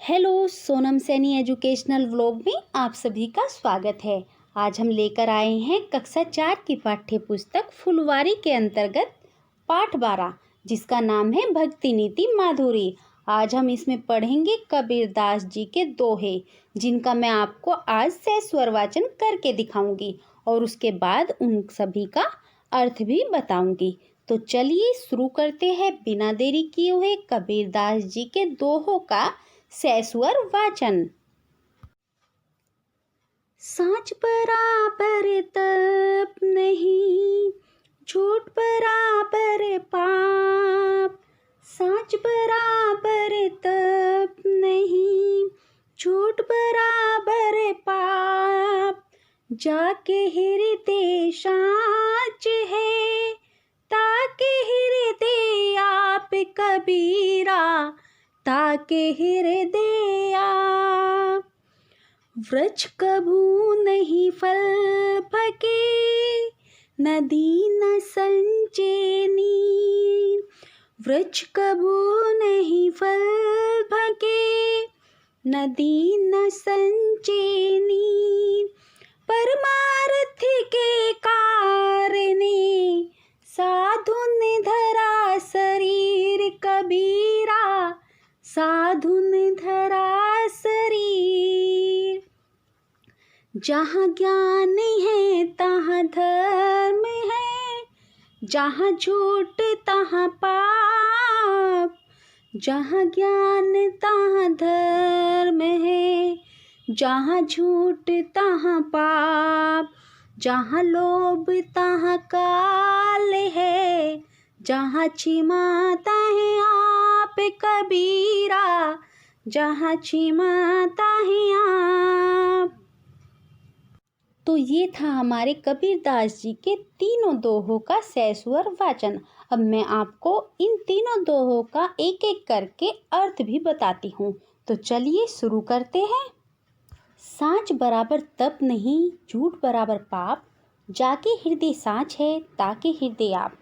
Hello, Sonam Saini educational vlog में आप सभी का स्वागत है। आज हम लेकर आए हैं कक्षा 4 की पाठ्य पुस्तक फुलवारी के अंतर्गत पाठ 12, जिसका नाम है भक्ति नीति माधुरी। आज हम इसमें पढ़ेंगे कबीरदास जी के दोहे, जिनका मैं आपको आज से स्वर वाचन करके दिखाऊंगी और उसके बाद उन सभी का अर्थ भी बताऊंगी। तो चलिए शुरू करते हैं बिना देरी किए हुए कबीरदास जी के दोहों का सैस्वर वाचन। सांच बराबर तप नहीं, झूठ बराबर पाप। सांच बराबर तप नहीं, झूठ बराबर पाप। जाके हृदय सांच है, ताके हृदय आप कबीरा, ताके हृदय आप। वृक्ष कभू नहीं फल भके, नदी न संचे नीर। वृक्ष कभू नहीं फल भके, नदी न संचे नीर। परमार्थ के कारणे, साधु ने धरा शरीर कबीरा, साधु ने धरा शरीर। जहाँ ज्ञान है तहाँ धर्म है, जहाँ झूठ तहाँ पाप। जहाँ ज्ञान तहाँ धर्म है, जहाँ झूठ तहाँ पाप। जहाँ लोभ तहाँ काल है, जहाँ छिमाता है आप कबीरा, जहाँ छिमाता है आप। तो ये था हमारे कबीरदास जी के तीनों दोहों का सैस्वर वाचन। अब मैं आपको इन तीनों दोहों का एक एक करके अर्थ भी बताती हूँ। तो चलिए शुरू करते हैं। सांच बराबर तप नहीं, झूठ बराबर पाप। जाके हृदय सांच है, ताके हृदय आप।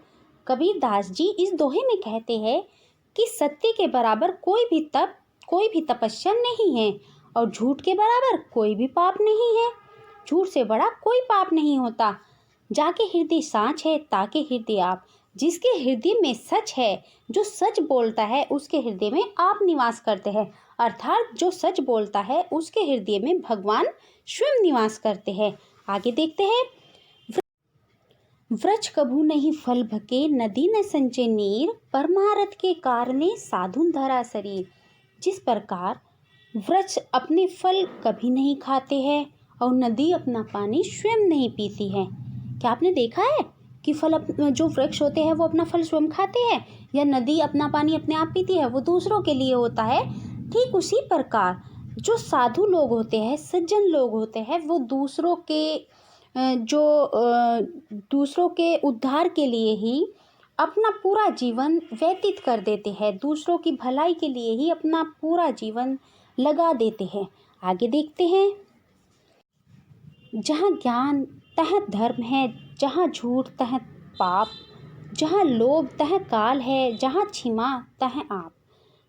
कबीरदास जी इस दोहे में कहते हैं कि सत्य के बराबर कोई भी तप, कोई भी तपस्या नहीं है और झूठ के बराबर कोई भी पाप नहीं है। झूठ से बड़ा कोई पाप नहीं होता। जाके हृदय सांच है, ताके हृदय आप। जिसके हृदय में सच है, जो सच बोलता है, उसके हृदय में आप निवास करते हैं। अर्थात जो सच बोलता है उसके हृदय में भगवान स्वयं निवास करते हैं। आगे देखते हैं। वृक्ष कभू नहीं फल भके, नदी न संचे नीर। परमारथ के कारणे, साधु धरा शरीर। जिस प्रकार वृक्ष अपने फल कभी नहीं खाते हैं और नदी अपना पानी स्वयं नहीं पीती है। क्या आपने देखा है कि जो वृक्ष होते हैं वो अपना फल स्वयं खाते हैं, या नदी अपना पानी अपने आप पीती है? वो दूसरों के लिए होता है। ठीक उसी प्रकार जो साधु लोग होते हैं, सज्जन लोग होते हैं, वो दूसरों के उद्धार के लिए ही अपना पूरा जीवन व्यतीत कर देते हैं। दूसरों की भलाई के लिए ही अपना पूरा जीवन लगा देते हैं। आगे देखते हैं। जहाँ ज्ञान तहाँ धर्म है, जहाँ झूठ तहाँ पाप। जहाँ लोभ तहाँ काल है, जहाँ क्षमा तहाँ आप।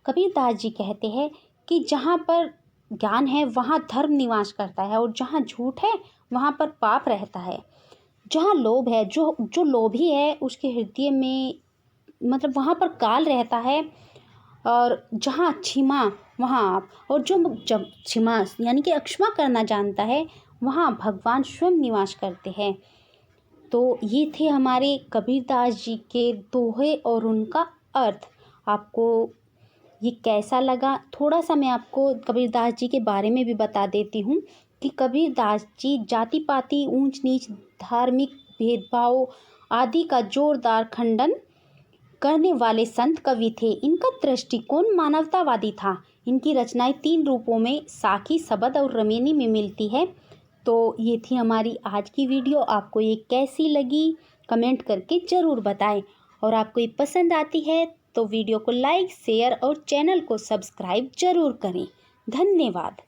कबीरदास जी कहते हैं कि जहाँ पर ज्ञान है वहाँ धर्म निवास करता है, और जहाँ झूठ है वहाँ पर पाप रहता है। जहाँ लोभ है, जो लोभी है उसके हृदय में मतलब वहाँ पर काल रहता है, और जहाँ क्षमा वहाँ आप। और जब क्षमा यानी कि अक्षमा करना जानता है, वहाँ भगवान स्वयं निवास करते हैं। तो ये थे हमारे कबीरदास जी के दोहे और उनका अर्थ। आपको ये कैसा लगा? थोड़ा सा मैं आपको कबीरदास जी के बारे में भी बता देती हूँ कि कबीरदास जी जाति पाति, ऊंच नीच, धार्मिक भेदभाव आदि का जोरदार खंडन करने वाले संत कवि थे। इनका दृष्टिकोण मानवतावादी था। इनकी रचनाएं 3 रूपों में, साखी, शबद और रमेनी में मिलती है। तो ये थी हमारी आज की वीडियो। आपको ये कैसी लगी कमेंट करके ज़रूर बताएं, और आपको ये पसंद आती है तो वीडियो को लाइक, शेयर और चैनल को सब्सक्राइब ज़रूर करें। धन्यवाद।